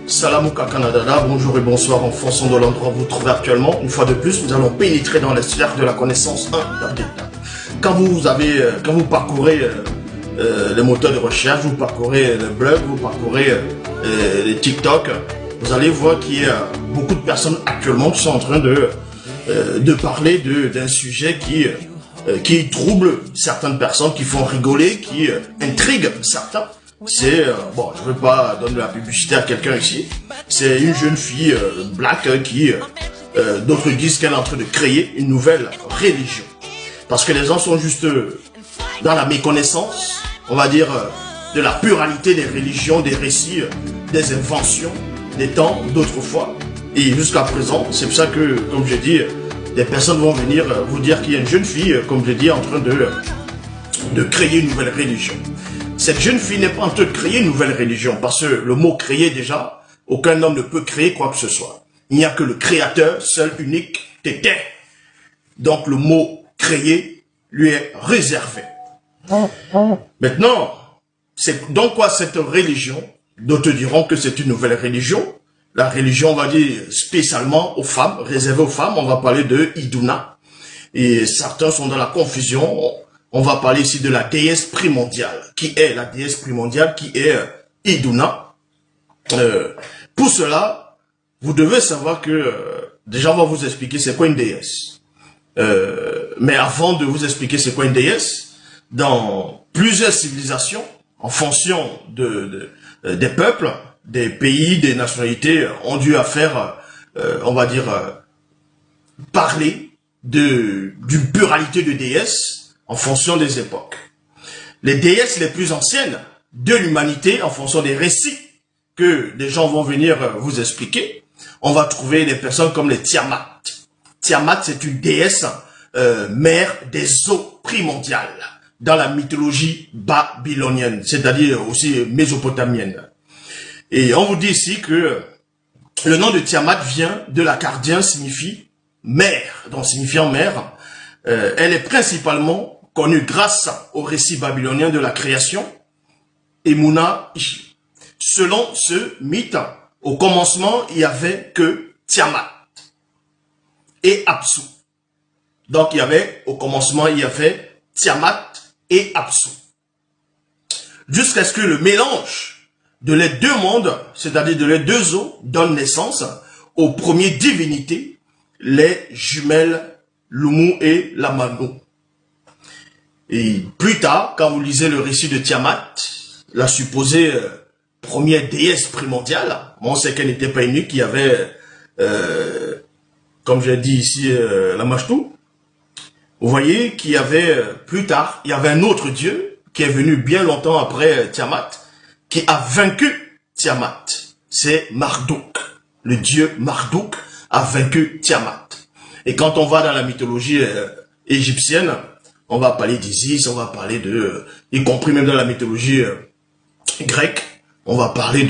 Salamouka Canada, bonjour et bonsoir en fonction de l'endroit où vous vous trouvez actuellement. Une fois de plus, nous allons pénétrer dans la sphère de la connaissance Quand vous parcourez les moteurs de recherche, vous parcourez le blog, vous parcourez les TikTok, vous allez voir qu'il y a beaucoup de personnes actuellement qui sont en train de parler d'un sujet qui trouble certaines personnes, qui font rigoler, qui intrigue certains. C'est, bon, je ne veux pas donner de la publicité à quelqu'un ici, c'est une jeune fille black qui, d'autres disent qu'elle est en train de créer une nouvelle religion. Parce que les gens sont juste dans la méconnaissance, on va dire, de la pluralité des religions, des récits, des inventions, des temps d'autrefois. Et jusqu'à présent, c'est pour ça que, comme je dis, des personnes vont venir vous dire qu'il y a une jeune fille, comme je dis, en train de créer une nouvelle religion. Cette jeune fille n'est pas en train de créer une nouvelle religion, parce que le mot créer déjà, aucun homme ne peut créer quoi que ce soit. Il n'y a que le créateur, seul, unique, tété. Donc le mot créer lui est réservé. Maintenant, c'est donc quoi cette religion? D'autres diront que c'est une nouvelle religion. La religion, on va dire, spécialement aux femmes, réservée aux femmes, on va parler de Iduna. Et certains sont dans la confusion. On va parler ici de la déesse primordiale. Qui est la déesse primordiale? Qui est Iduna? Pour cela, vous devez savoir que, déjà on va vous expliquer c'est quoi une déesse. Mais avant de vous expliquer c'est quoi une déesse, dans plusieurs civilisations, en fonction des peuples, des pays, des nationalités, ont dû faire, on va dire, parler d'une pluralité de déesses en fonction des époques. Les déesses les plus anciennes de l'humanité, en fonction des récits que des gens vont venir vous expliquer, on va trouver des personnes comme les Tiamat. Tiamat, c'est une déesse mère des eaux primordiales dans la mythologie babylonienne, c'est-à-dire aussi mésopotamienne. Et on vous dit ici que le nom de Tiamat vient de l'akkadien, signifie mère, donc signifiant mère. Elle est principalement connue grâce au récit babylonien de la création, Emuna Ishi. Selon ce mythe, au commencement, il n'y avait que Tiamat et Apsu. Donc, au commencement, il y avait Tiamat et Apsu. Jusqu'à ce que le mélange de les deux mondes, c'est-à-dire de les deux eaux, donne naissance aux premières divinités, les jumelles Lumu et Lamanu. Et plus tard, quand vous lisez le récit de Tiamat, la supposée première déesse primordiale, on sait qu'elle n'était pas unique, il y avait, comme j'ai dit ici, la Machtou. Vous voyez qu'il y avait, plus tard, il y avait un autre dieu qui est venu bien longtemps après Tiamat, qui a vaincu Tiamat. C'est Marduk. Le dieu Marduk a vaincu Tiamat. Et quand on va dans la mythologie égyptienne, on va parler d'Isis, on va parler y compris même dans la mythologie grecque, on va parler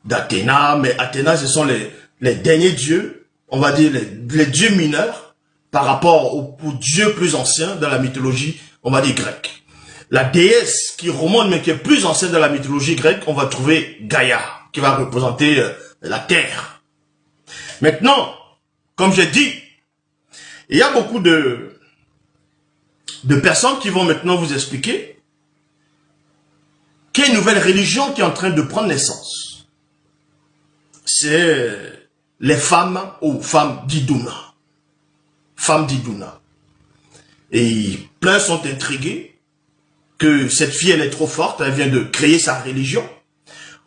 d'Athéna, mais Athéna, ce sont les derniers dieux, on va dire les dieux mineurs, par rapport aux dieux plus anciens dans la mythologie, on va dire grecque. La déesse qui remonte, mais qui est plus ancienne dans la mythologie grecque, on va trouver Gaïa, qui va représenter la terre. Maintenant, comme j'ai dit, il y a beaucoup de personnes qui vont maintenant vous expliquer qu'il y a une nouvelle religion qui est en train de prendre naissance. C'est les femmes ou femmes d'Iduna. Femmes d'Iduna. Et plein sont intrigués que cette fille, elle est trop forte, elle vient de créer sa religion.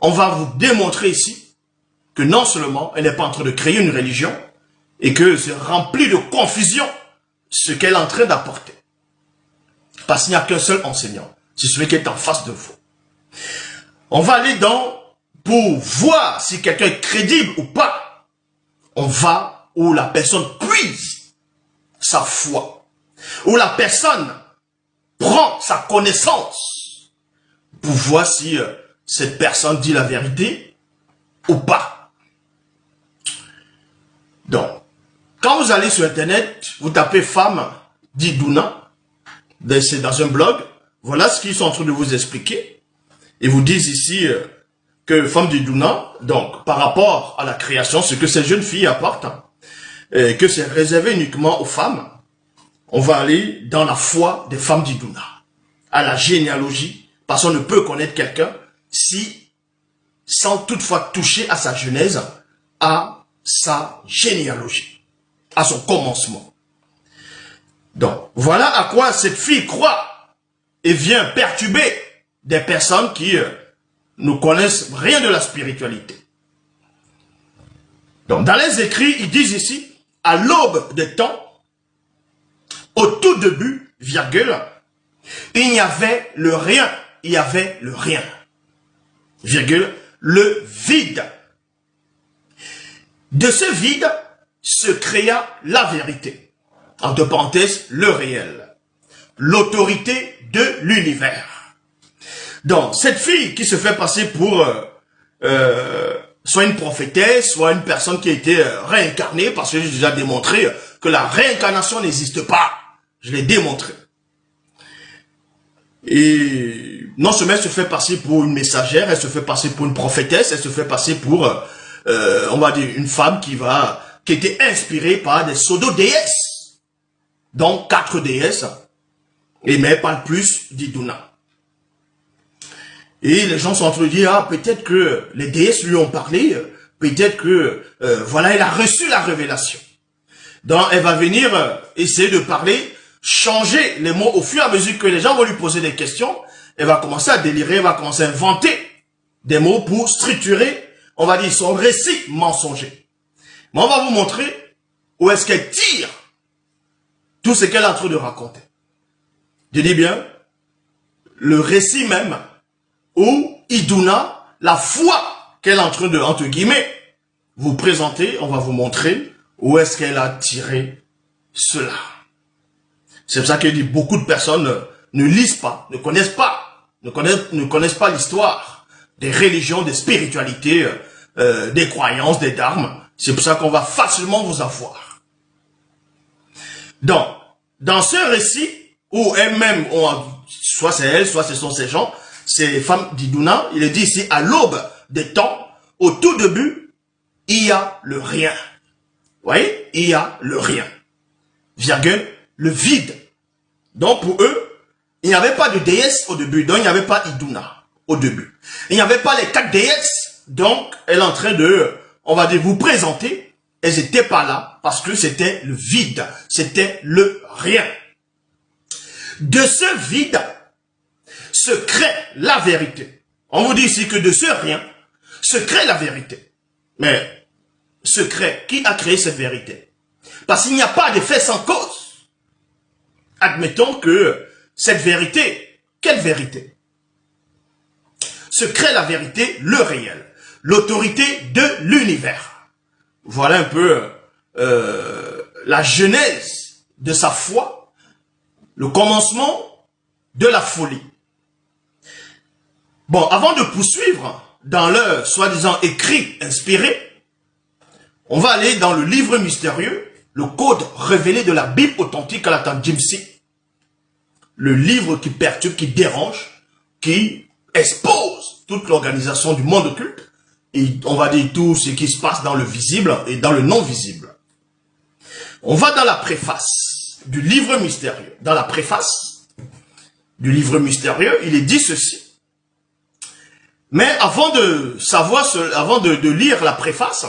On va vous démontrer ici que non seulement elle n'est pas en train de créer une religion, et que c'est rempli de confusion ce qu'elle est en train d'apporter. Parce qu'il n'y a qu'un seul enseignant, c'est celui qui est en face de vous. On va aller pour voir si quelqu'un est crédible ou pas, on va où la personne puise sa foi, où la personne prend sa connaissance pour voir si cette personne dit la vérité ou pas. Donc, quand vous allez sur Internet, vous tapez femme d'Iduna, c'est dans un blog, voilà ce qu'ils sont en train de vous expliquer. Ils vous disent ici que femme d'Iduna, donc par rapport à la création, ce que ces jeunes filles apportent, et que c'est réservé uniquement aux femmes, on va aller dans la foi des femmes d'Iduna, à la généalogie, parce qu'on ne peut connaître quelqu'un si, sans toutefois toucher à sa genèse, à sa généalogie, à son commencement. Donc, voilà à quoi cette fille croit et vient perturber des personnes qui ne connaissent rien de la spiritualité. Donc, dans les écrits, ils disent ici, à l'aube des temps, au tout début, virgule, il n'y avait le rien, il y avait le rien, virgule, le vide. De ce vide se créa la vérité, entre parenthèses, le réel, l'autorité de l'univers. Donc, cette fille qui se fait passer pour soit une prophétesse, soit une personne qui a été réincarnée, parce que j'ai déjà démontré que la réincarnation n'existe pas. Je l'ai démontré. Et non seulement elle se fait passer pour une messagère, elle se fait passer pour une prophétesse, elle se fait passer pour, on va dire, une femme qui était inspirée par des pseudo-déesses. Donc, 4 déesses, et mais pas le plus d'Iduna. Et les gens sont en train de dire, ah, peut-être que les déesses lui ont parlé, peut-être que, voilà, elle a reçu la révélation. Donc, elle va venir essayer de parler, changer les mots au fur et à mesure que les gens vont lui poser des questions. Elle va commencer à délirer, elle va commencer à inventer des mots pour structurer, on va dire, son récit mensonger. Mais on va vous montrer où est-ce qu'elle tire tout ce qu'elle est en train de raconter. Je dis bien, le récit même, où Iduna, la foi qu'elle est en train de, entre guillemets, vous présenter, on va vous montrer où est-ce qu'elle a tiré cela. C'est pour ça que dit beaucoup de personnes ne lisent pas, ne connaissent pas l'histoire des religions, des spiritualités, des croyances, des dharmes. C'est pour ça qu'on va facilement vous avoir. Donc, dans ce récit, où elles-mêmes ont, soit c'est elles, soit ce sont ces gens, ces femmes d'Iduna, il est dit ici, à l'aube des temps, au tout début, il y a le rien. Vous voyez? Il y a le rien. Virgule, le vide. Donc pour eux, il n'y avait pas de déesse au début, donc il n'y avait pas Iduna au début. Il n'y avait pas les 4 déesses, donc elle est en train de, on va dire, vous présenter, elles n'étaient pas là, parce que c'était le vide, c'était le rien. De ce vide se crée la vérité. On vous dit ici que de ce rien se crée la vérité. Mais se crée, qui a créé cette vérité? Parce qu'il n'y a pas d'effet sans cause. Admettons que cette vérité, quelle vérité? Se crée la vérité, le réel, l'autorité de l'univers. Voilà un peu la genèse de sa foi, le commencement de la folie. Bon, avant de poursuivre dans leur soi-disant écrit inspiré, on va aller dans le livre mystérieux, le code révélé de la Bible authentique à la temps Jimsi. Le livre qui perturbe, qui dérange, qui expose toute l'organisation du monde occulte, et on va dire tout ce qui se passe dans le visible et dans le non visible. On va dans la préface du livre mystérieux. Dans la préface du livre mystérieux, il est dit ceci. Mais avant de savoir, avant de lire la préface,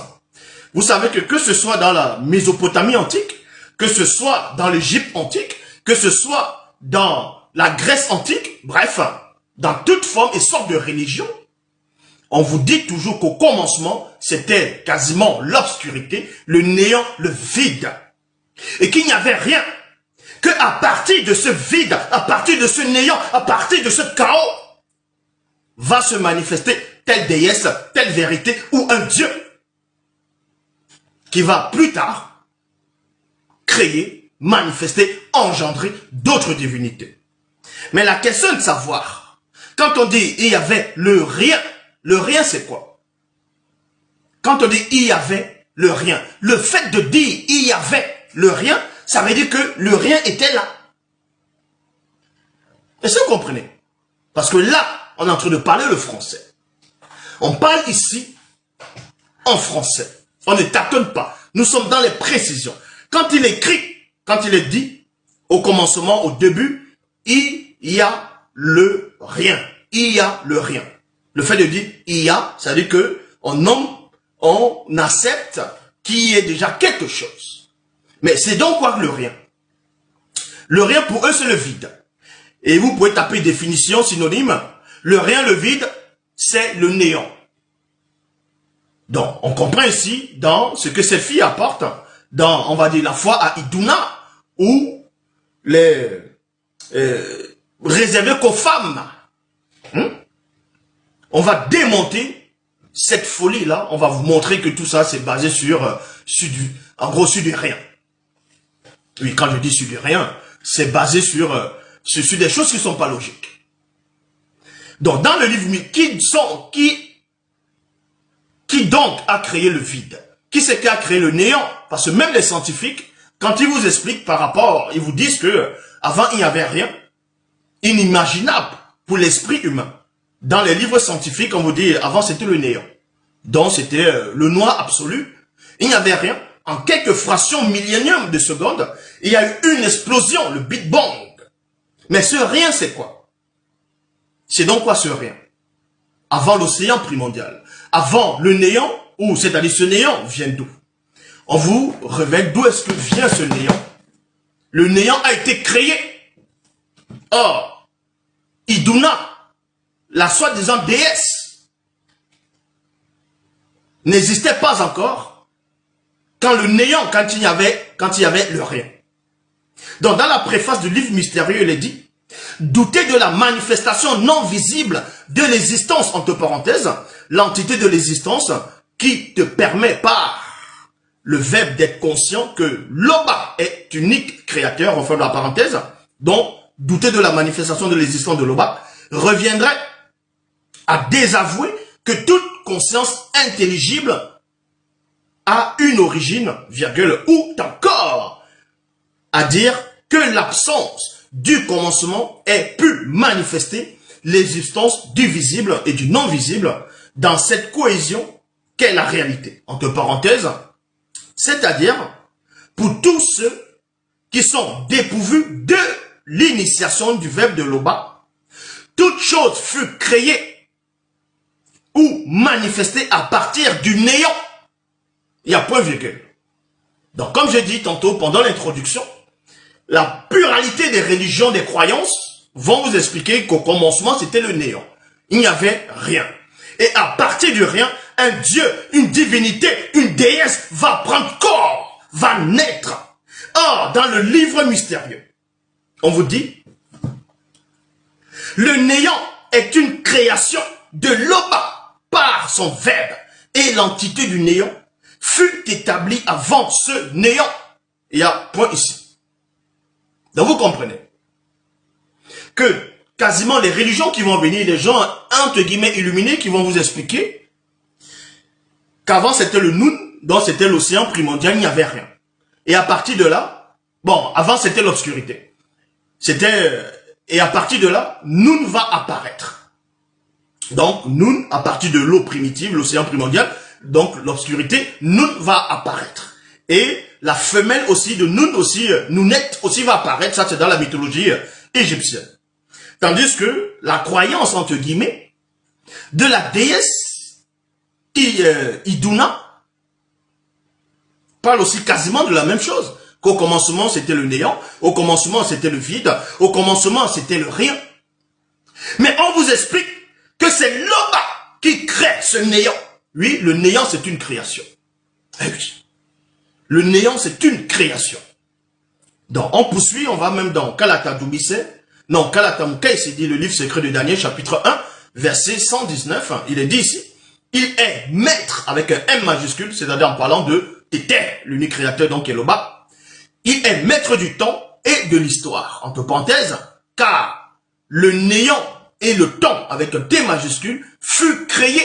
vous savez que ce soit dans la Mésopotamie antique, que ce soit dans l'Égypte antique, que ce soit dans la Grèce antique, bref, dans toute forme et sorte de religion, on vous dit toujours qu'au commencement, c'était quasiment l'obscurité, le néant, le vide. Et qu'il n'y avait rien. Que à partir de ce vide, à partir de ce néant, à partir de ce chaos, va se manifester telle déesse, telle vérité ou un Dieu qui va plus tard créer, manifester, engendrer d'autres divinités. Mais la question est de savoir, quand on dit il y avait le rien c'est quoi? Quand on dit il y avait le rien, le fait de dire il y avait le rien, ça veut dire que le rien était là. Est-ce que vous comprenez? Parce que là, on est en train de parler le français. On parle ici en français. On ne tâtonne pas. Nous sommes dans les précisions. Quand il écrit, quand il est dit, au commencement, au début, il y a le rien. Il y a le rien. Le fait de dire il y a, ça veut dire que on accepte qu'il y ait déjà quelque chose. Mais c'est donc quoi le rien? Le rien pour eux c'est le vide. Et vous pouvez taper définition synonyme. Le rien, le vide, c'est le néant. Donc, on comprend ici, dans ce que cette fille apporte, dans, on va dire, la foi à Iduna, ou les réservés qu'aux femmes. On va démonter cette folie-là. On va vous montrer que tout ça, c'est basé sur du rien. Oui, quand je dis sur du rien, c'est basé sur des choses qui ne sont pas logiques. Donc, dans le livre, qui donc a créé le vide? Qui c'est qui a créé le néant? Parce que même les scientifiques, quand ils vous expliquent par rapport, ils vous disent que avant il n'y avait rien, inimaginable pour l'esprit humain. Dans les livres scientifiques, on vous dit, avant c'était le néant. Donc c'était le noir absolu. Il n'y avait rien. En quelques fractions milléniums de secondes, il y a eu une explosion, le Big Bang. Mais ce rien, c'est quoi? C'est donc quoi ce rien? Avant l'océan primordial, avant le néant, ou c'est-à-dire ce néant vient d'où? On vous révèle d'où est-ce que vient ce néant. Le néant a été créé. Or, Iduna, la soi-disant déesse, n'existait pas encore quand le néant, quand il y avait le rien. Donc, dans la préface du livre mystérieux, il est dit, douter de la manifestation non visible de l'existence, entre parenthèses, l'entité de l'existence qui te permet par le verbe d'être conscient que l'Oba est unique créateur, enfin de la parenthèse, donc douter de la manifestation de l'existence de l'Oba reviendrait à désavouer que toute conscience intelligible a une origine, virgule, ou encore à dire que l'absence du commencement ait pu manifester l'existence du visible et du non-visible dans cette cohésion qu'est la réalité. Entre parenthèses, c'est-à-dire pour tous ceux qui sont dépourvus de l'initiation du verbe de l'Oba, toute chose fut créée ou manifestée à partir du néant. Il y a point virgule. Donc comme j'ai dit tantôt pendant l'introduction, la pluralité des religions, des croyances vont vous expliquer qu'au commencement c'était le néant. Il n'y avait rien. Et à partir du rien, un Dieu, une divinité, une déesse va prendre corps, va naître. Or, dans le livre mystérieux, on vous dit, le néant est une création de l'Oba par son verbe. Et l'entité du néant fut établie avant ce néant. Il y a point ici. Donc vous comprenez que quasiment les religions qui vont venir, les gens entre guillemets illuminés qui vont vous expliquer qu'avant c'était le Nun, donc c'était l'océan primordial, il n'y avait rien. Et à partir de là, bon, avant c'était l'obscurité. Et à partir de là, Nun va apparaître. Donc Nun, à partir de l'eau primitive, l'océan primordial, donc l'obscurité, Nun va apparaître. Et la femelle aussi de Nun aussi, Nounet aussi va apparaître, ça c'est dans la mythologie égyptienne. Tandis que la croyance, entre guillemets, de la déesse Iduna parle aussi quasiment de la même chose. Qu'au commencement c'était le néant, au commencement c'était le vide, au commencement c'était le rien. Mais on vous explique que c'est l'Oba qui crée ce néant. Oui, le néant c'est une création. Eh oui. Le néant, c'est une création. Donc, on poursuit, on va même dans Kalata Doubisse. Non, Kalata Moukai, c'est dit le livre secret de Daniel, chapitre 1, verset 119. Il est dit ici, il est maître avec un M majuscule, c'est-à-dire en parlant de Téter, l'unique créateur, donc Eloba. Il est maître du temps et de l'histoire. Entre parenthèses, car le néant et le temps, avec un T majuscule, fut créé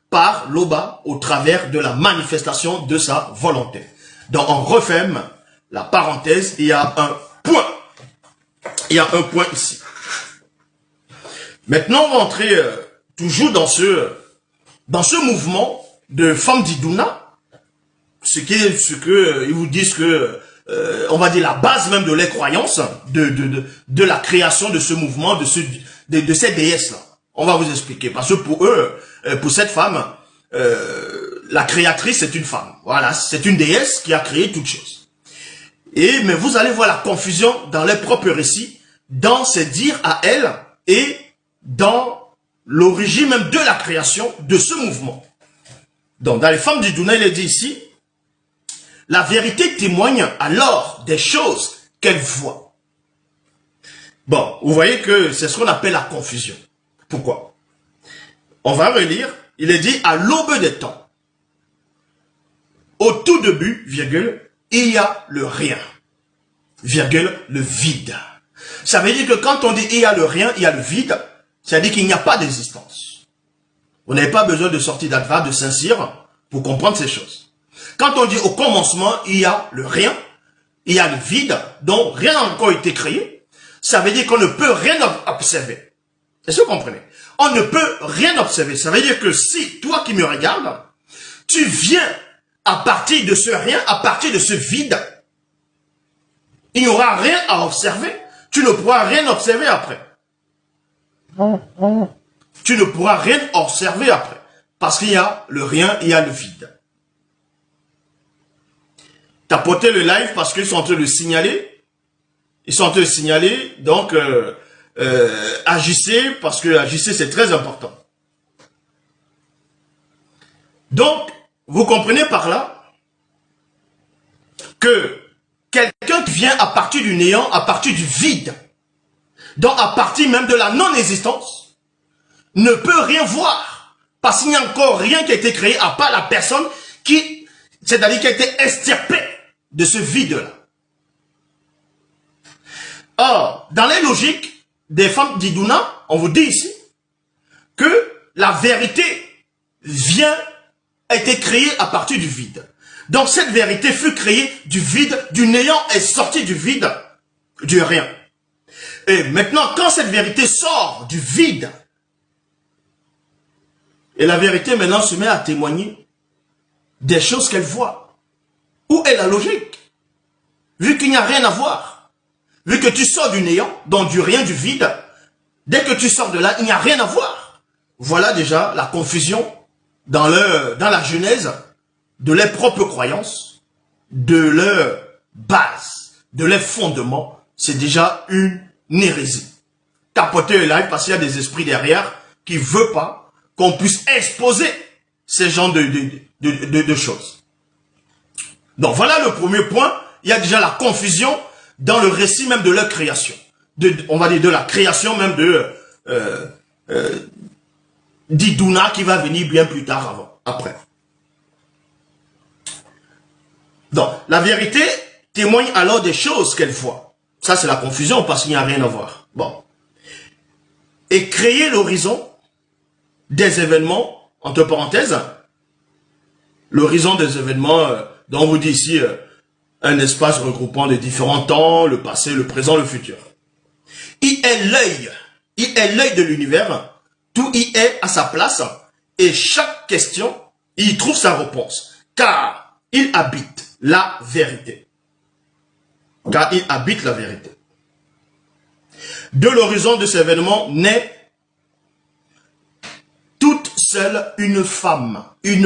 par l'Oba au travers de la manifestation de sa volonté. Donc on referme la parenthèse, il y a un point. Il y a un point ici. Maintenant on va entrer toujours dans dans ce mouvement de femmes d'Iduna, ce que ils vous disent que, on va dire la base même de les croyances, de la création de ce mouvement, de ces déesses-là. On va vous expliquer. Parce que pour eux, pour cette femme, la créatrice, c'est une femme. Voilà, c'est une déesse qui a créé toutes choses. Mais vous allez voir la confusion dans les propres récits, dans ses dires à elle et dans l'origine même de la création de ce mouvement. Donc, dans les femmes d'Iduna, il est dit ici, la vérité témoigne alors des choses qu'elle voit. Bon, vous voyez que c'est ce qu'on appelle la confusion. Pourquoi? On va relire, il est dit, à l'aube des temps, au tout début, virgule, il y a le rien, virgule, le vide. Ça veut dire que quand on dit il y a le rien, il y a le vide, ça veut dire qu'il n'y a pas d'existence. Vous n'avez pas besoin de sortir d'Adva, de Saint-Cyr pour comprendre ces choses. Quand on dit au commencement, il y a le rien, il y a le vide, dont rien n'a encore été créé, ça veut dire qu'on ne peut rien observer. Est-ce que vous comprenez? On ne peut rien observer. Ça veut dire que si, toi qui me regardes, tu viens à partir de ce rien, à partir de ce vide, il n'y aura rien à observer. Tu ne pourras rien observer après. Tu ne pourras rien observer après. Parce qu'il y a le rien, il y a le vide. Tapotez le live parce qu'ils sont en train de signaler. Ils sont en train de signaler. Donc, agissez parce que agissez, c'est très important. Donc, vous comprenez par là que quelqu'un qui vient à partir du néant, à partir du vide, donc à partir même de la non-existence, ne peut rien voir. Parce qu'il n'y a encore rien qui a été créé à part la personne qui, c'est-à-dire qui a été extirpée de ce vide-là. Or, dans les logiques des femmes d'Iduna, on vous dit ici que la vérité a été créée à partir du vide. Donc cette vérité fut créée du vide, du néant est sortie du vide, du rien. Et maintenant, quand cette vérité sort du vide, et la vérité maintenant se met à témoigner des choses qu'elle voit. Où est la logique? Vu qu'il n'y a rien à voir, vu que tu sors du néant, donc du rien, du vide, dès que tu sors de là, il n'y a rien à voir. Voilà déjà la confusion dans la genèse de leurs propres croyances, de leur base, de leurs fondements. C'est déjà une hérésie. Tapotez le live parce qu'il y a des esprits derrière qui ne veulent pas qu'on puisse exposer ces genres de choses. Donc voilà le premier point. Il y a déjà la confusion dans le récit même de leur création. On va dire de la création même d'Iduna qui va venir bien plus tard après. Donc, la vérité témoigne alors des choses qu'elle voit. Ça, c'est la confusion parce qu'il n'y a rien à voir. Bon. Et créer l'horizon des événements, entre parenthèses, l'horizon des événements, dont on vous dit ici, un espace regroupant les différents temps, le passé, le présent, le futur. Il est l'œil de l'univers, tout y est à sa place, et chaque question, il y trouve sa réponse, car il habite la vérité. Car il habite la vérité. De l'horizon de ces événements naît toute seule une femme du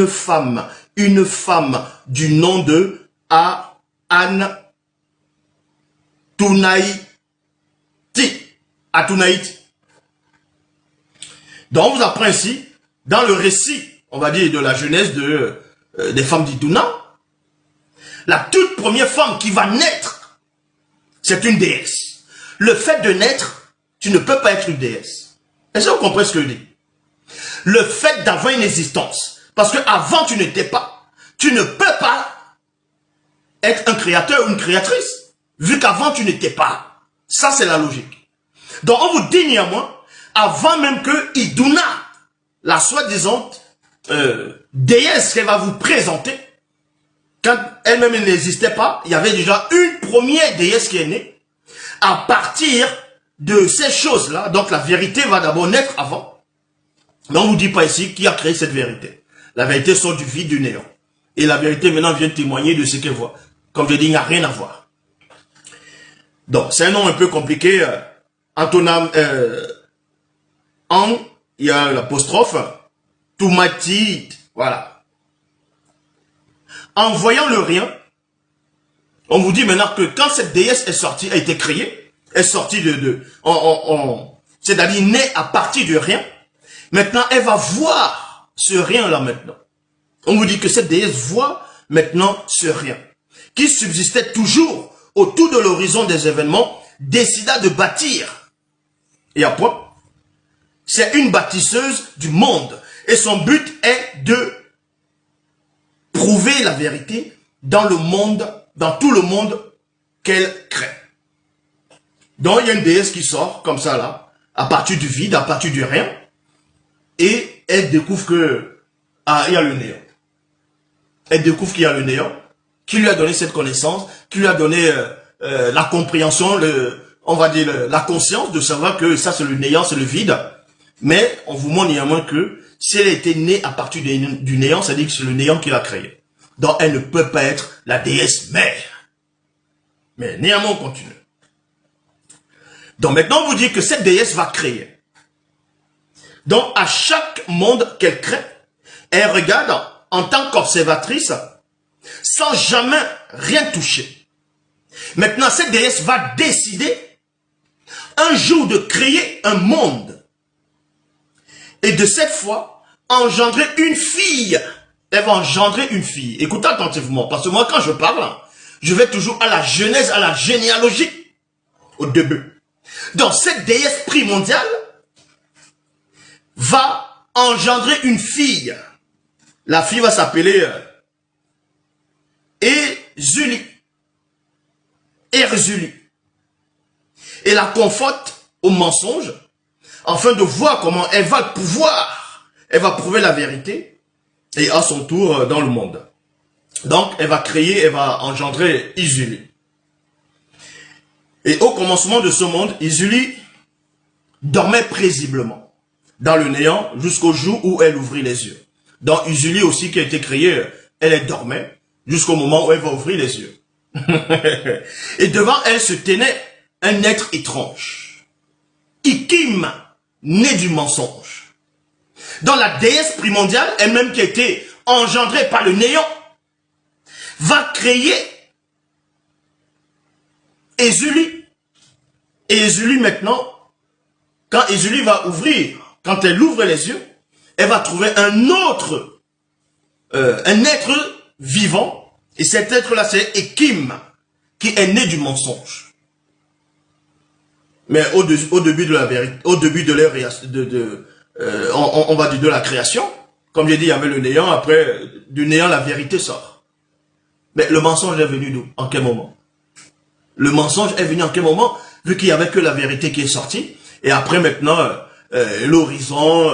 nom de Atunaïti. Donc on vous apprend ici, dans le récit, on va dire, de la jeunesse des femmes d'Iduna, la toute première femme qui va naître, c'est une déesse. Le fait de naître, tu ne peux pas être une déesse. Est-ce que vous comprenez ce que je dis? Le fait d'avoir une existence, parce que avant tu n'étais pas, tu ne peux pas être un créateur ou une créatrice, vu qu'avant tu n'étais pas. Ça c'est la logique. Donc on vous dit néanmoins, avant même que Iduna, la soi-disant déesse qu'elle va vous présenter, quand elle-même n'existait pas, il y avait déjà une première déesse qui est née. À partir de ces choses-là, donc la vérité va d'abord naître avant. Mais on ne vous dit pas ici qui a créé cette vérité. La vérité sort du vide, du néant. Et la vérité maintenant vient témoigner de ce qu'elle voit. Comme je dis, il n'y a rien à voir. Donc, c'est un nom un peu compliqué. Antonam, il y a l'apostrophe. Toumatit, voilà. En voyant le rien, on vous dit maintenant que quand cette déesse est sortie, a été créée, est sortie c'est-à-dire née à partir de rien, maintenant elle va voir ce rien-là maintenant. On vous dit que cette déesse voit maintenant ce rien, qui subsistait toujours autour de l'horizon des événements, décida de bâtir. Et à point, c'est une bâtisseuse du monde. Et son but est de prouver la vérité dans le monde, dans tout le monde qu'elle crée. Donc il y a une déesse qui sort comme ça là, à partir du vide, à partir du rien, et elle découvre que il y a le néant. Elle découvre qu'il y a le néant, qui lui a donné cette connaissance, qui lui a donné la compréhension, on va dire la conscience de savoir que ça c'est le néant, c'est le vide. Mais on vous montre néanmoins que si elle était née à partir du néant, ça dit que c'est le néant qui l'a créée. Donc elle ne peut pas être la déesse mère. Mais néanmoins on continue. Donc maintenant on vous dit que cette déesse va créer. Donc à chaque monde qu'elle crée, elle regarde en tant qu'observatrice sans jamais rien toucher. Maintenant cette déesse va décider un jour de créer un monde. Et de cette fois, engendrer une fille. Elle va engendrer une fille. Écoutez attentivement, parce que moi, quand je parle, je vais toujours à la genèse, à la généalogie, au début. Donc, cette déesse primordiale va engendrer une fille. La fille va s'appeler Ézulie. Érzuli. Et la conforte au mensonge, afin de voir comment elle va pouvoir, elle va prouver la vérité, et à son tour dans le monde. Donc, elle va créer, elle va engendrer Ézulie. Et au commencement de ce monde, Ézulie dormait paisiblement dans le néant jusqu'au jour où elle ouvrit les yeux. Donc, Ézulie aussi qui a été créée, elle dormait jusqu'au moment où elle va ouvrir les yeux. Et devant elle se tenait un être étrange, Ikim, né du mensonge. Dans la déesse primordiale, elle-même qui a été engendrée par le néant, va créer Ézulie. Et Ézulie maintenant, quand Ézulie va ouvrir, quand elle ouvre les yeux, elle va trouver un autre, un être vivant. Et cet être-là, c'est Ikim, qui est né du mensonge. Mais au début de la vérité, au début de leur, on va dire de la création, comme j'ai dit, il y avait le néant, après, du néant, la vérité sort. Mais le mensonge est venu d'où? En quel moment? Le mensonge est venu en quel moment? Vu qu'il n'y avait que la vérité qui est sortie, et après maintenant, l'horizon,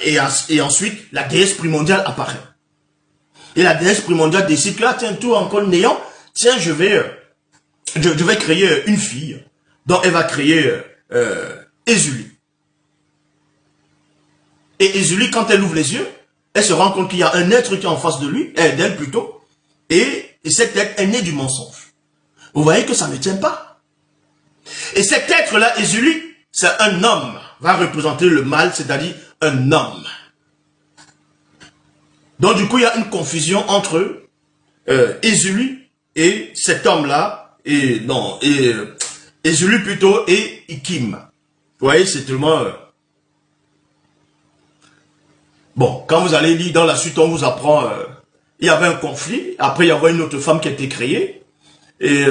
et ensuite, la déesse primordiale apparaît. Et la déesse primordiale décide que là, tiens, tout encore le néant, tiens, je vais créer une fille. Donc, elle va créer Ézulie. Et Ézulie, quand elle ouvre les yeux, elle se rend compte qu'il y a un être qui est en face de lui, d'elle plutôt, et cet être est né du mensonge. Vous voyez que ça ne tient pas. Et cet être-là, Ézulie, c'est un homme, va représenter le mal, c'est-à-dire un homme. Donc du coup, il y a une confusion entre Ézulie et cet homme-là, Ézulie plutôt et Ikim. Vous voyez, c'est tellement... Bon, quand vous allez lire dans la suite, on vous apprend... il y avait un conflit, après il y avait une autre femme qui a été créée, et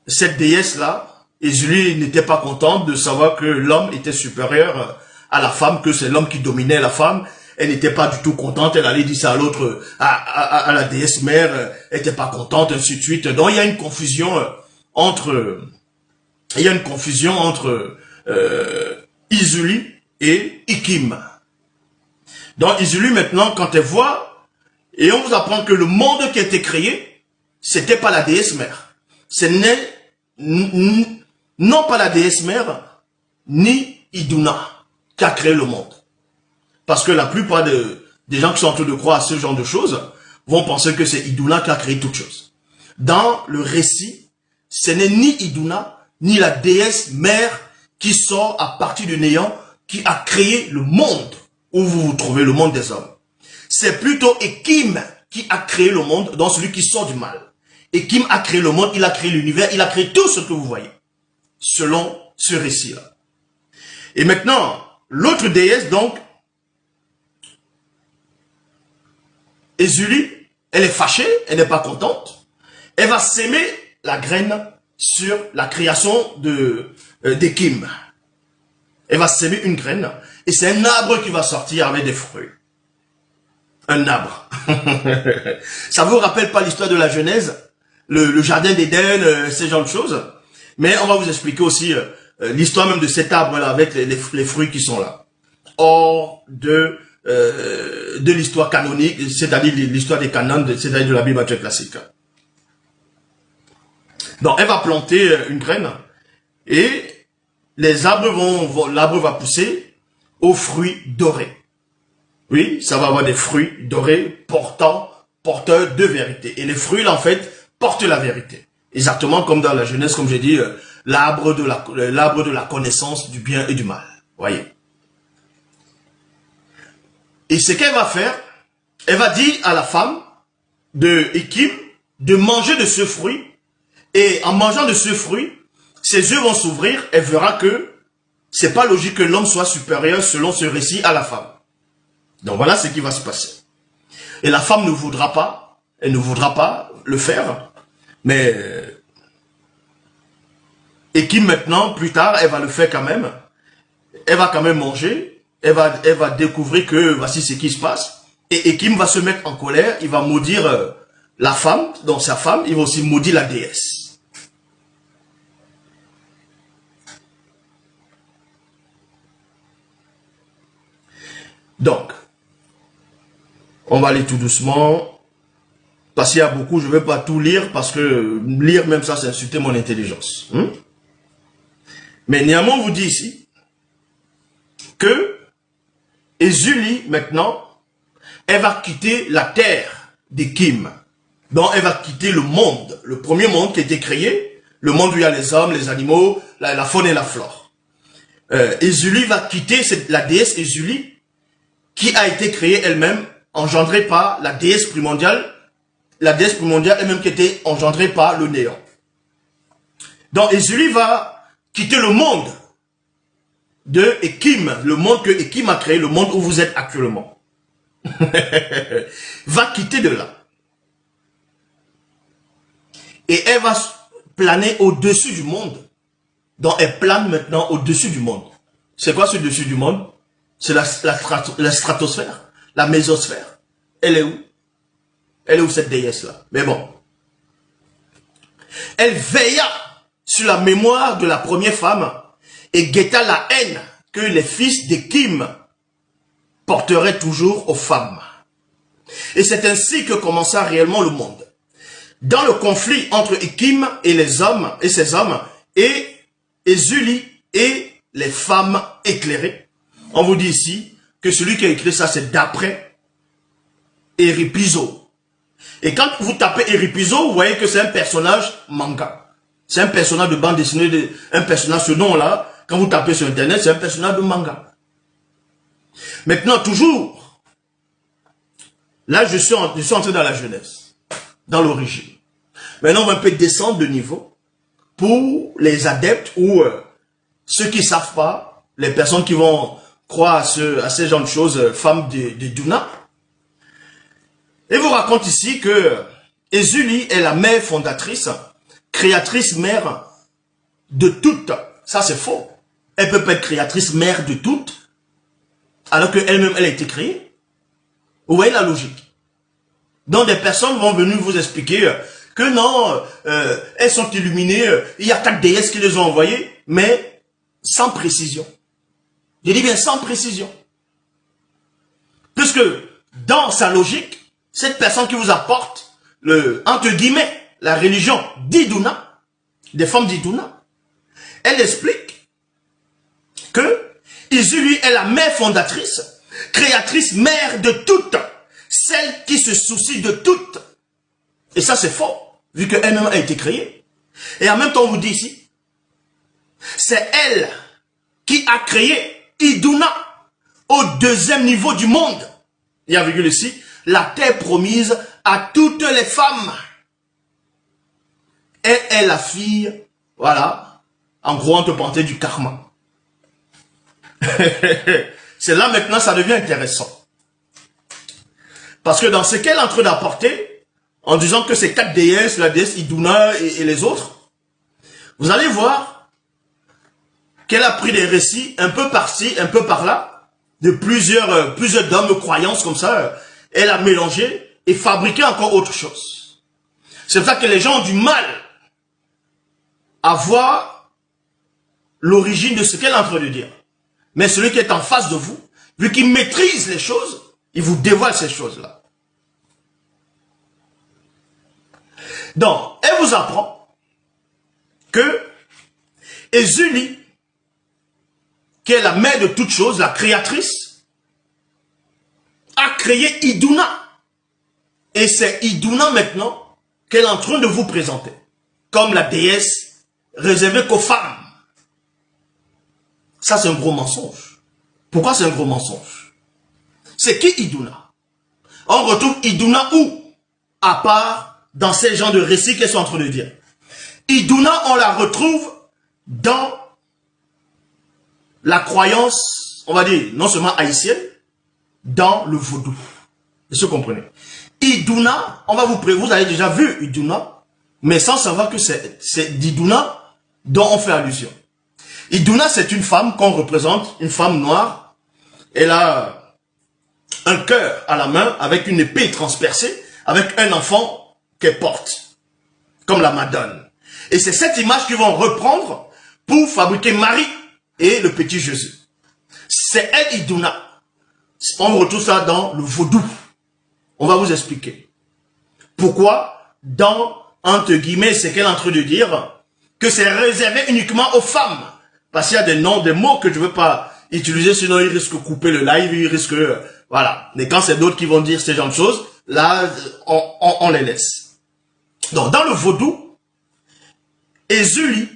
cette déesse-là, Ézulie n'était pas contente de savoir que l'homme était supérieur à la femme, que c'est l'homme qui dominait la femme. Elle n'était pas du tout contente, elle allait dire ça à l'autre, à la déesse mère, elle n'était pas contente, ainsi de suite. Donc il y a une confusion entre Ézulie et Ikim. Donc Ézulie maintenant, quand elle voit, et on vous apprend que le monde qui a été créé, c'était pas la déesse mère. Ce n'est non pas la déesse mère, ni Iduna qui a créé le monde. Parce que la plupart des gens qui sont en train de croire à ce genre de choses vont penser que c'est Iduna qui a créé toute chose. Dans le récit, ce n'est ni Iduna, ni la déesse mère qui sort à partir du néant, qui a créé le monde où vous vous trouvez, le monde des hommes. C'est plutôt Ekim qui a créé le monde, donc celui qui sort du mal. Ekim a créé le monde, il a créé l'univers, il a créé tout ce que vous voyez, selon ce récit-là. Et maintenant, l'autre déesse, donc, Ésulie, elle est fâchée, elle n'est pas contente. Elle va s'aimer la graine sur la création d'Ekim. Elle va s'aimer une graine et c'est un arbre qui va sortir avec des fruits. Un arbre. Ça vous rappelle pas l'histoire de la Genèse, le jardin d'Éden, ce genre de choses. Mais on va vous expliquer aussi l'histoire même de cet arbre-là avec les fruits qui sont là. Hors de l'histoire canonique, c'est-à-dire l'histoire des canons, c'est-à-dire de la Bible classique. Donc, elle va planter une graine et les arbres l'arbre va pousser aux fruits dorés. Oui, ça va avoir des fruits dorés porteurs de vérité. Et les fruits, là, en fait, portent la vérité. Exactement comme dans la Genèse, comme j'ai dit, l'arbre de la connaissance du bien et du mal. Voyez. Et ce qu'elle va faire, elle va dire à la femme de Ekim de manger de ce fruit. Et en mangeant de ce fruit, ses yeux vont s'ouvrir. Elle verra que c'est pas logique que l'homme soit supérieur selon ce récit à la femme. Donc voilà ce qui va se passer. Et la femme ne voudra pas, elle ne voudra pas le faire. Mais Ekim maintenant, plus tard, elle va le faire quand même. Elle va quand même manger. Elle va découvrir que voici ce qui se passe. Et Ekim va se mettre en colère. Il va maudire la femme, donc sa femme. Il va aussi maudire la déesse. Donc, on va aller tout doucement. Parce qu'il y a beaucoup, je ne vais pas tout lire. Parce que lire même ça, c'est insulter mon intelligence. Mais néanmoins, on vous dit ici que Ésulie, maintenant, elle va quitter la terre d'Ekim. Donc, elle va quitter le monde, le premier monde qui a été créé, le monde où il y a les hommes, les animaux, la faune et la flore. Ésulie va quitter la déesse Ésulie, qui a été créée elle-même, engendrée par la déesse primordiale elle-même qui était engendrée par le néant. Donc, Ésulie va quitter le monde de Ekim, le monde que Ekim a créé, le monde où vous êtes actuellement. Va quitter de là. Et elle va planer au-dessus du monde. Donc elle plane maintenant au-dessus du monde. C'est quoi ce dessus du monde? C'est la stratosphère, la mésosphère. Elle est où? Elle est où cette déesse-là? Mais bon. Elle veilla sur la mémoire de la première femme et guetta la haine que les fils d'Ekim porteraient toujours aux femmes. Et c'est ainsi que commença réellement le monde. Dans le conflit entre Ekim et les hommes, et ses hommes, et Ésulie et les femmes éclairées. On vous dit ici que celui qui a écrit ça, c'est d'après Eripizo. Et quand vous tapez Eripizo, vous voyez que c'est un personnage manga. C'est un personnage de bande dessinée, un personnage, ce nom-là, quand vous tapez sur Internet, c'est un personnage de manga. Maintenant, toujours, là, je suis entré dans la jeunesse, dans l'origine. Maintenant, on va un peu descendre de niveau pour les adeptes ou ceux qui ne savent pas, les personnes qui vont croire à ces genres de choses, femmes de Duna. Et vous raconte ici que Ésulie est la mère fondatrice, créatrice mère de toutes. Ça, c'est faux. Elle peut pas être créatrice mère de toutes, alors qu'elle-même, elle a été créée. Vous voyez la logique. Donc, des personnes vont venir vous expliquer que non, elles sont illuminées, il y a 4 déesses qui les ont envoyées, mais sans précision. Je dis bien sans précision. Puisque, dans sa logique, cette personne qui vous apporte, entre guillemets, la religion d'Iduna, des femmes d'Iduna, elle explique que Ésulie est la mère fondatrice, créatrice, mère de toutes, celle qui se soucie de toutes. Et ça c'est faux, vu qu'elle-même a été créée. Et en même temps, on vous dit ici, c'est elle qui a créé Iduna au deuxième niveau du monde. Il y a virgule ici, la terre promise à toutes les femmes. Elle est la fille, voilà, en gros, on te penser du karma. C'est là maintenant, ça devient intéressant. Parce que dans ce qu'elle est en train d'apporter, en disant que ces 4 déesses, la déesse Iduna et les autres, vous allez voir qu'elle a pris des récits un peu par-ci, un peu par-là, de plusieurs dômes de croyances comme ça. Elle a mélangé et fabriqué encore autre chose. C'est pour ça que les gens ont du mal à voir l'origine de ce qu'elle est en train de dire. Mais celui qui est en face de vous, vu qu'il maîtrise les choses, il vous dévoile ces choses-là. Donc, elle vous apprend que Ezuli, qui est la mère de toutes choses, la créatrice, a créé Iduna. Et c'est Iduna maintenant qu'elle est en train de vous présenter comme la déesse réservée qu'aux femmes. Ça, c'est un gros mensonge. Pourquoi c'est un gros mensonge? C'est qui Iduna? On retrouve Iduna où? À part dans ces genres de récits qu'elles sont en train de dire. Iduna, on la retrouve dans la croyance, on va dire, non seulement haïtienne, dans le vaudou. Est-ce que vous comprenez? Iduna, vous avez déjà vu Iduna, mais sans savoir que c'est d'Iduna dont on fait allusion. Iduna, c'est une femme qu'on représente, une femme noire. Elle a un cœur à la main avec une épée transpercée, avec un enfant qu'elle porte, comme la Madone. Et c'est cette image qu'ils vont reprendre pour fabriquer Marie et le petit Jésus. C'est elle, Iduna. On retrouve ça dans le vaudou. On va vous expliquer. Pourquoi, dans, entre guillemets, c'est qu'elle est en train de dire que c'est réservé uniquement aux femmes. Parce qu'il y a des noms, des mots que je ne veux pas utiliser, sinon ils risquent de couper le live, ils risquent, voilà. Mais quand c'est d'autres qui vont dire ces genres de choses, là, on les laisse. Donc, dans le vaudou, Ezuli,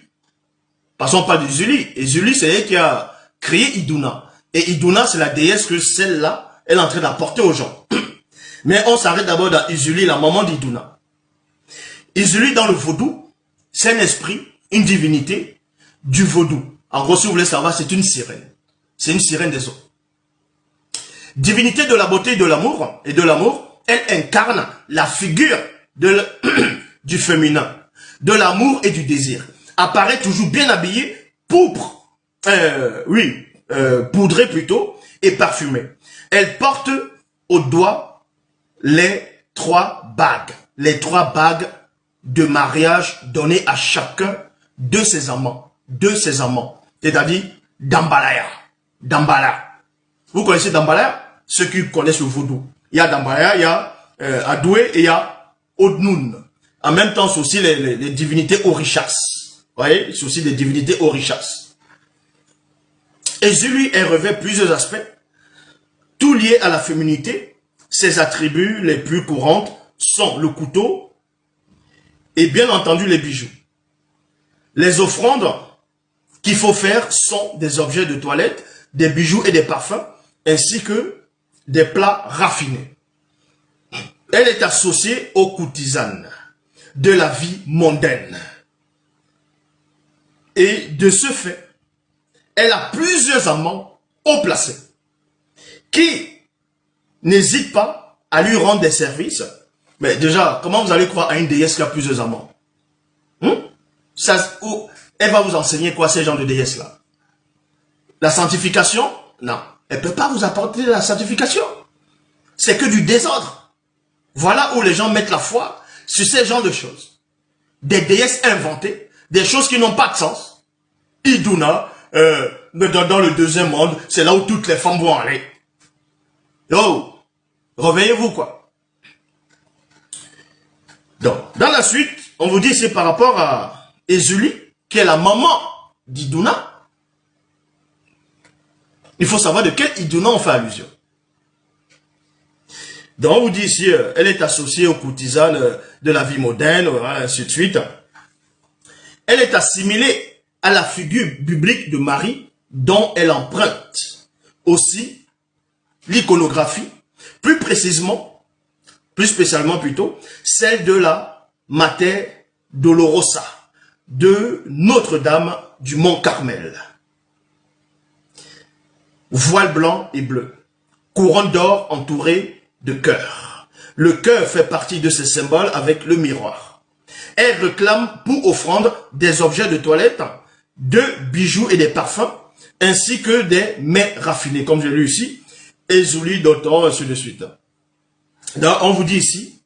passons pas d'Ezuli, Ezuli c'est elle qui a créé Iduna. Et Iduna, c'est la déesse que celle-là, elle est en train d'apporter aux gens. Mais on s'arrête d'abord dans Ezuli, la maman d'Iduna. Ezuli, dans le vaudou, c'est un esprit, une divinité du vaudou. En gros, si vous voulez savoir, c'est une sirène. C'est une sirène des eaux. Divinité de la beauté et de l'amour, elle incarne la figure du féminin, de l'amour et du désir. Apparaît toujours bien habillée, pourpre, poudrée plutôt, et parfumée. Elle porte au doigt les 3 bagues de mariage données à chacun de ses amants. C'est-à-dire Dambalaya. Vous connaissez Dambalaya? Ceux qui connaissent le vaudou. Il y a Dambalaya, il y a Adoué et il y a Odnoun. En même temps, c'est aussi les divinités Orishas. Vous voyez? C'est aussi des divinités Orishas. Ezuli, elle revêt plusieurs aspects, tout lié à la féminité. Ses attributs les plus courants sont le couteau et bien entendu les bijoux. Les offrandes qu'il faut faire sont des objets de toilette, des bijoux et des parfums, ainsi que des plats raffinés. Elle est associée aux courtisanes de la vie mondaine. Et de ce fait, elle a plusieurs amants haut placés qui n'hésitent pas à lui rendre des services. Mais déjà, comment vous allez croire à une déesse qui a plusieurs amants? Elle va vous enseigner quoi, ces gens de déesses-là? La sanctification? Non. Elle ne peut pas vous apporter la sanctification. C'est que du désordre. Voilà où les gens mettent la foi sur ces genres de choses. Des déesses inventées, des choses qui n'ont pas de sens. Iduna, dans le deuxième monde, c'est là où toutes les femmes vont aller. Oh, réveillez-vous quoi. Donc, dans la suite, on vous dit c'est par rapport à Ezuli, qui est la maman d'Iduna. Il faut savoir de quel Iduna on fait allusion. Donc on vous dit ici, elle est associée aux courtisanes de la vie moderne, ainsi de suite. Elle est assimilée à la figure biblique de Marie dont elle emprunte aussi l'iconographie, plus spécialement plutôt, celle de la Mater Dolorosa de Notre-Dame du Mont Carmel. Voile blanc et bleu, couronne d'or entourée de cœur. Le cœur fait partie de ces symboles avec le miroir. Elle réclame pour offrande des objets de toilette, de bijoux et des parfums, ainsi que des mets raffinés, comme j'ai lu ici, Ézuli, Doton, ainsi de suite. Donc, on vous dit ici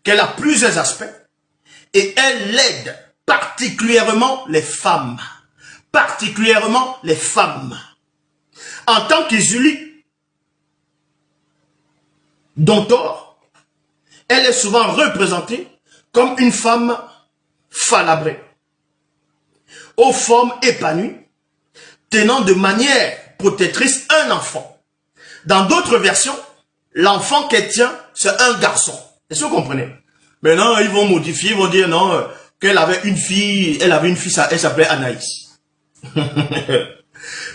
qu'elle a plusieurs aspects et elle aide particulièrement les femmes. Particulièrement les femmes. En tant qu'Ézuli, Dontor, elle est souvent représentée comme une femme falabrée, aux formes épanouies, tenant de manière protectrice un enfant. Dans d'autres versions, l'enfant qu'elle tient, c'est un garçon. Est-ce que vous comprenez? Maintenant, ils vont modifier, ils vont dire non, qu'elle avait une fille, elle s'appelait Anaïs.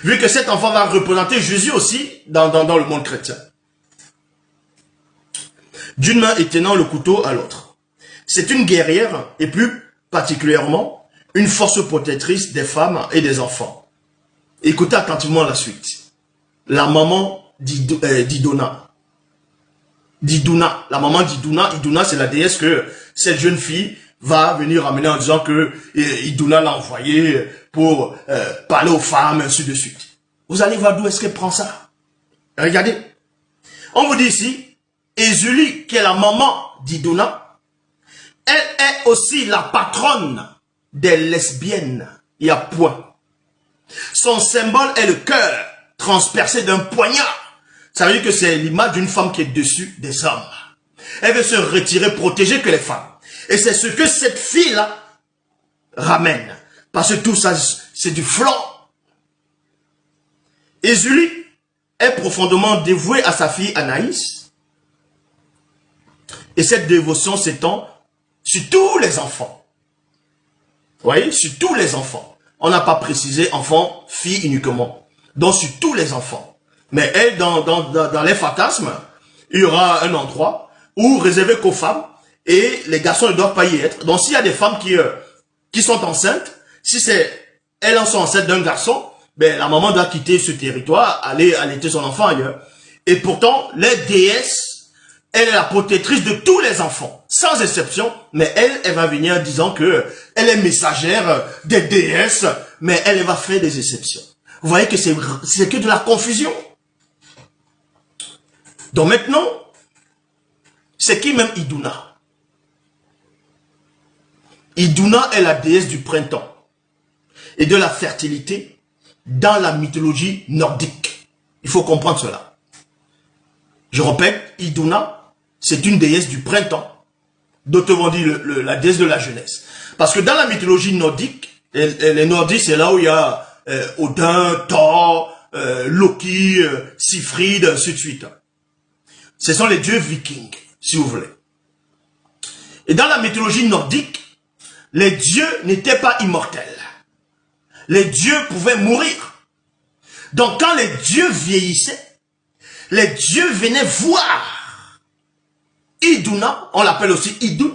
Vu que cet enfant va représenter Jésus aussi dans le monde chrétien. D'une main et tenant le couteau à l'autre. C'est une guerrière et plus particulièrement une force protectrice des femmes et des enfants. Écoutez attentivement la suite. La maman d'Iduna. La maman d'Iduna. Iduna, c'est la déesse que cette jeune fille va venir ramener en disant que Iduna l'a envoyé pour parler aux femmes, ainsi de suite. Vous allez voir d'où est-ce qu'elle prend ça. Regardez. On vous dit ici, Ézuli, qui est la maman d'Iduna, elle est aussi la patronne des lesbiennes. Il y a point. Son symbole est le cœur transpercé d'un poignard. Ça veut dire que c'est l'image d'une femme qui est dessus des hommes. Elle veut se retirer, protéger que les femmes. Et c'est ce que cette fille-là ramène. Parce que tout ça, c'est du flanc. Ézuli est profondément dévoué à sa fille Anaïs. Et cette dévotion s'étend sur tous les enfants. Vous voyez, sur tous les enfants. On n'a pas précisé enfant, fille uniquement. Donc sur tous les enfants. Mais elle, dans les fantasmes, il y aura un endroit où réservé qu'aux femmes et les garçons ne doivent pas y être. Donc s'il y a des femmes qui sont enceintes, si elles en sont enceintes d'un garçon, ben la maman doit quitter ce territoire, aller allaiter son enfant ailleurs. Et pourtant, les déesses, elle est la protectrice de tous les enfants, sans exception, mais elle va venir disant que elle est messagère des déesses, mais elle va faire des exceptions. Vous voyez que c'est que de la confusion. Donc maintenant, c'est qui même Iduna? Iduna est la déesse du printemps et de la fertilité dans la mythologie nordique. Il faut comprendre cela. Je répète, Iduna, c'est une déesse du printemps. D'autres vont dire la déesse de la jeunesse. Parce que dans la mythologie nordique, les nordiques, c'est là où il y a Odin, Thor, Loki, Siegfried, ainsi de suite. Ce sont les dieux vikings, si vous voulez. Et dans la mythologie nordique, les dieux n'étaient pas immortels. Les dieux pouvaient mourir. Donc quand les dieux vieillissaient, les dieux venaient voir Iduna, on l'appelle aussi Idun.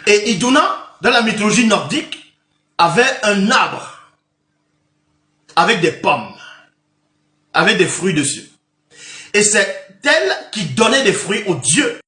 Et Iduna, dans la mythologie nordique, avait un arbre avec des pommes, avec des fruits dessus. Et c'est elle qui donnait des fruits aux dieux.